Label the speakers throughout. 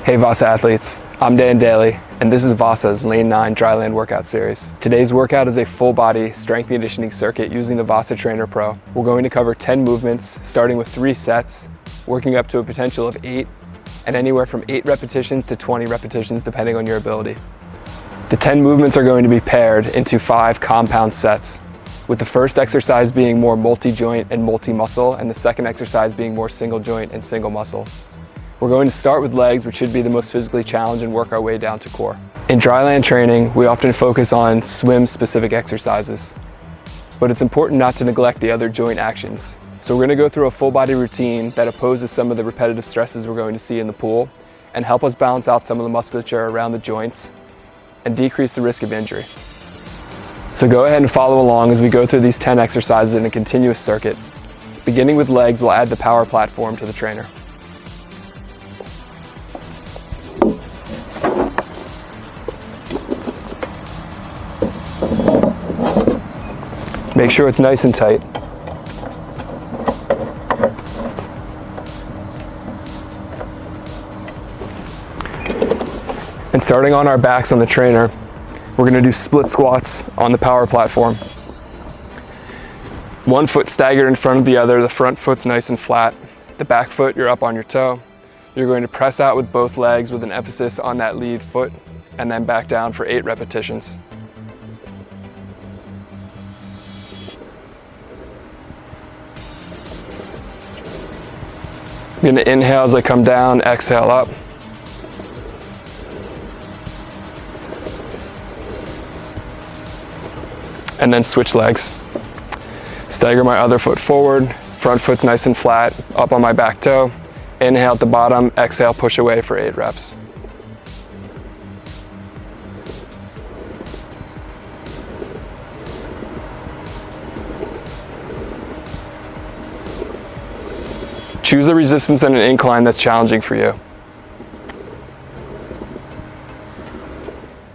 Speaker 1: Hey Vasa athletes, I'm Dan Daly, and this is Vasa's Lane 9 Dryland workout series. Today's workout is a full body strength and conditioning circuit using the Vasa Trainer Pro. We're going to cover 10 movements, starting with 3 sets, working up to a potential of 8, and anywhere from 8 repetitions to 20 repetitions depending on your ability. The 10 movements are going to be paired into 5 compound sets, with the first exercise being more multi-joint and multi-muscle, and the second exercise being more single joint and single muscle. We're going to start with legs, which should be the most physically challenged, and work our way down to core. In dryland training, we often focus on swim-specific exercises, but it's important not to neglect the other joint actions. So we're going to go through a full body routine that opposes some of the repetitive stresses we're going to see in the pool and help us balance out some of the musculature around the joints and decrease the risk of injury. So go ahead and follow along as we go through these 10 exercises in a continuous circuit. Beginning with legs, we'll add the power platform to the trainer. Make sure it's nice and tight. And starting on our backs on the trainer, we're going to do split squats on the power platform. One foot staggered in front of the other, the front foot's nice and flat. The back foot, you're up on your toe. You're going to press out with both legs with an emphasis on that lead foot, and then back down for 8 repetitions. I'm going to inhale as I come down, exhale up. And then switch legs. Stagger my other foot forward, front foot's nice and flat, up on my back toe. Inhale at the bottom, exhale, push away for 8 reps. Choose a resistance and an incline that's challenging for you.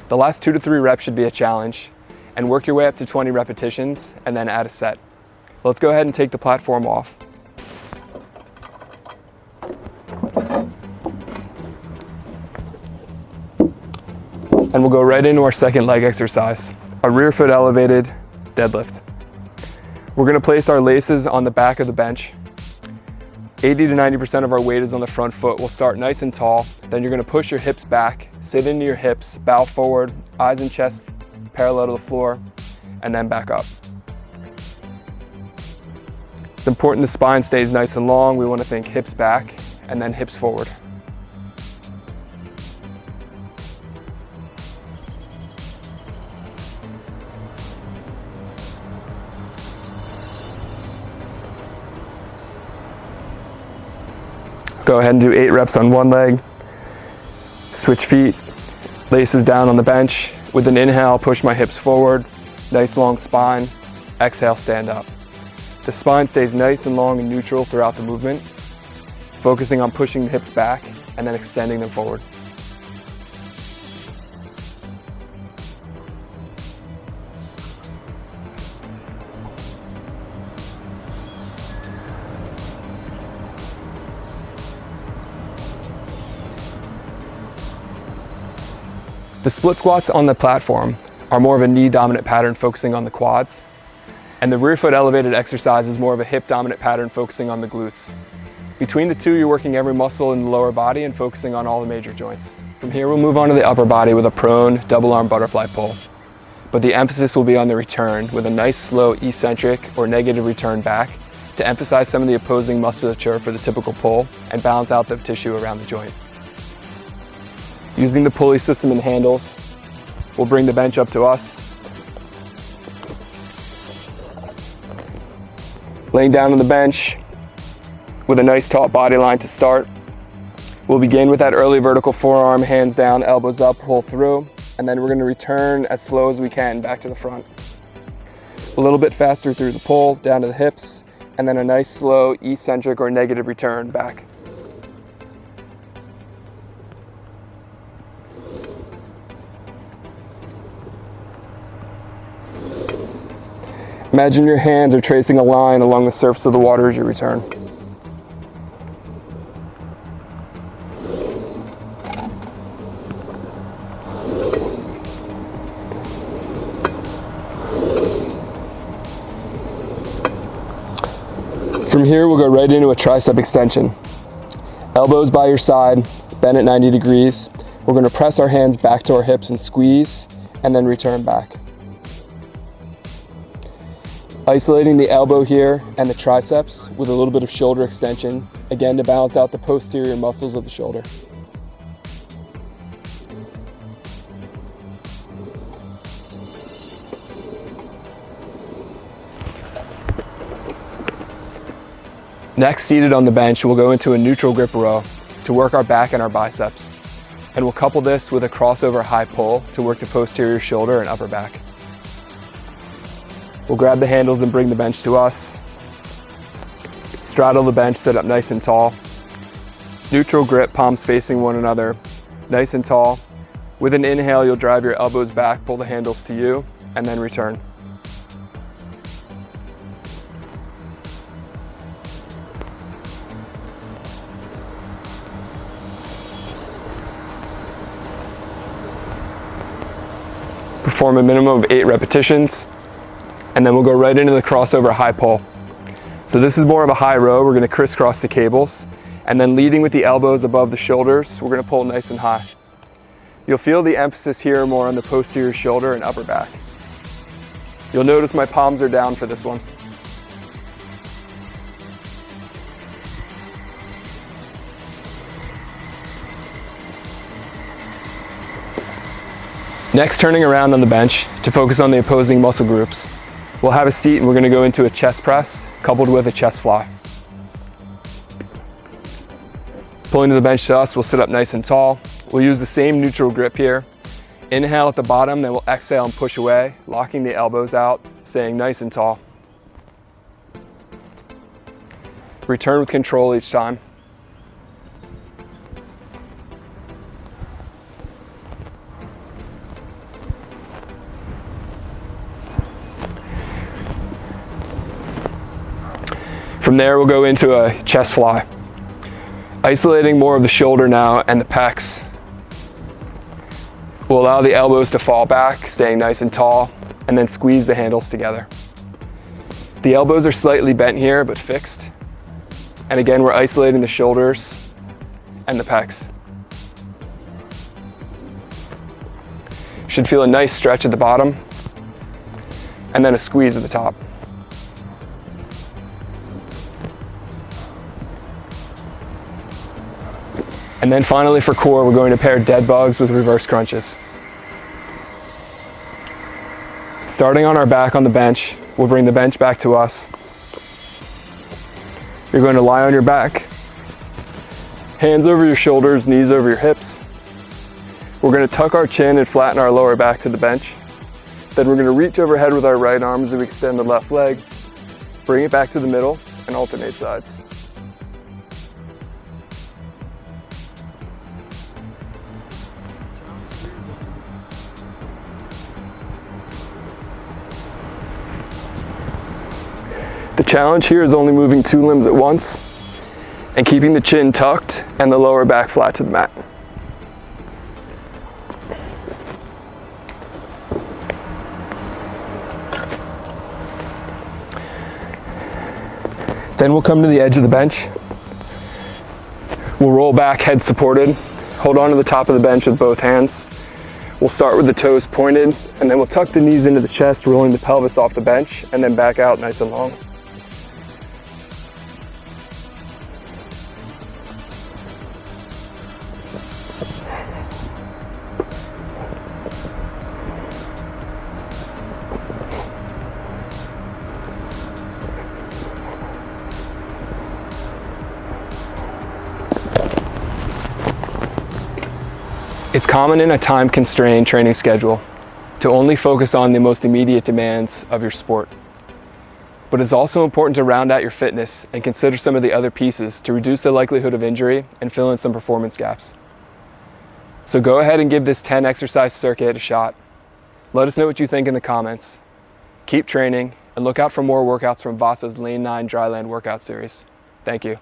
Speaker 1: The last 2 to 3 reps should be a challenge, and work your way up to 20 repetitions and then add a set. Let's go ahead and take the platform off. And we'll go right into our second leg exercise, a rear foot elevated deadlift. We're going to place our laces on the back of the bench. 80 to 90% of our weight is on the front foot. We'll start nice and tall. Then you're going to push your hips back, sit into your hips, bow forward, eyes and chest parallel to the floor, and then back up. It's important the spine stays nice and long. We want to think hips back and then hips forward. Go ahead and do 8 reps on one leg. Switch feet, laces down on the bench. With an inhale, push my hips forward, nice long spine. Exhale, stand up. The spine stays nice and long and neutral throughout the movement, focusing on pushing the hips back and then extending them forward. The split squats on the platform are more of a knee dominant pattern focusing on the quads, and the rear foot elevated exercise is more of a hip dominant pattern focusing on the glutes. Between the two, you're working every muscle in the lower body and focusing on all the major joints. From here, we'll move on to the upper body with a prone double arm butterfly pull, but the emphasis will be on the return with a nice slow eccentric or negative return back to emphasize some of the opposing musculature for the typical pull and balance out the tissue around the joint. Using the pulley system and handles, we'll bring the bench up to us. Laying down on the bench with a nice taut body line to start. We'll begin with that early vertical forearm, hands down, elbows up, pull through, and then we're going to return as slow as we can back to the front. A little bit faster through the pull, down to the hips, and then a nice slow eccentric or negative return back. Imagine your hands are tracing a line along the surface of the water as you return. From here, we'll go right into a tricep extension. Elbows by your side, bend at 90 degrees. We're going to press our hands back to our hips and squeeze, and then return back. Isolating the elbow here and the triceps with a little bit of shoulder extension, again to balance out the posterior muscles of the shoulder. Next, seated on the bench, we'll go into a neutral grip row to work our back and our biceps. And we'll couple this with a crossover high pull to work the posterior shoulder and upper back. We'll grab the handles and bring the bench to us. Straddle the bench, sit up nice and tall. Neutral grip, palms facing one another, nice and tall. With an inhale, you'll drive your elbows back, pull the handles to you, and then return. Perform a minimum of 8 repetitions, and then we'll go right into the crossover high pull. So this is more of a high row. We're going to crisscross the cables, and then leading with the elbows above the shoulders, we're going to pull nice and high. You'll feel the emphasis here more on the posterior shoulder and upper back. You'll notice my palms are down for this one. Next, turning around on the bench to focus on the opposing muscle groups. We'll have a seat and we're going to go into a chest press coupled with a chest fly. Pulling to the bench to us, we'll sit up nice and tall. We'll use the same neutral grip here. Inhale at the bottom, then we'll exhale and push away, locking the elbows out, staying nice and tall. Return with control each time. From there, we'll go into a chest fly. Isolating more of the shoulder now and the pecs. We'll allow the elbows to fall back, staying nice and tall, and then squeeze the handles together. The elbows are slightly bent here, but fixed. And again, we're isolating the shoulders and the pecs. Should feel a nice stretch at the bottom, and then a squeeze at the top. And then finally for core, we're going to pair dead bugs with reverse crunches. Starting on our back on the bench, we'll bring the bench back to us. You're going to lie on your back, hands over your shoulders, knees over your hips. We're going to tuck our chin and flatten our lower back to the bench. Then we're going to reach overhead with our right arm as we extend the left leg, bring it back to the middle, and alternate sides. The challenge here is only moving 2 limbs at once and keeping the chin tucked and the lower back flat to the mat. Then we'll come to the edge of the bench. We'll roll back, head supported, hold on to the top of the bench with both hands. We'll start with the toes pointed, and then we'll tuck the knees into the chest, rolling the pelvis off the bench, and then back out nice and long. It's common in a time-constrained training schedule to only focus on the most immediate demands of your sport. But it's also important to round out your fitness and consider some of the other pieces to reduce the likelihood of injury and fill in some performance gaps. So go ahead and give this 10 exercise circuit a shot. Let us know what you think in the comments. Keep training and look out for more workouts from Vasa's Lane 9 Dryland workout series. Thank you.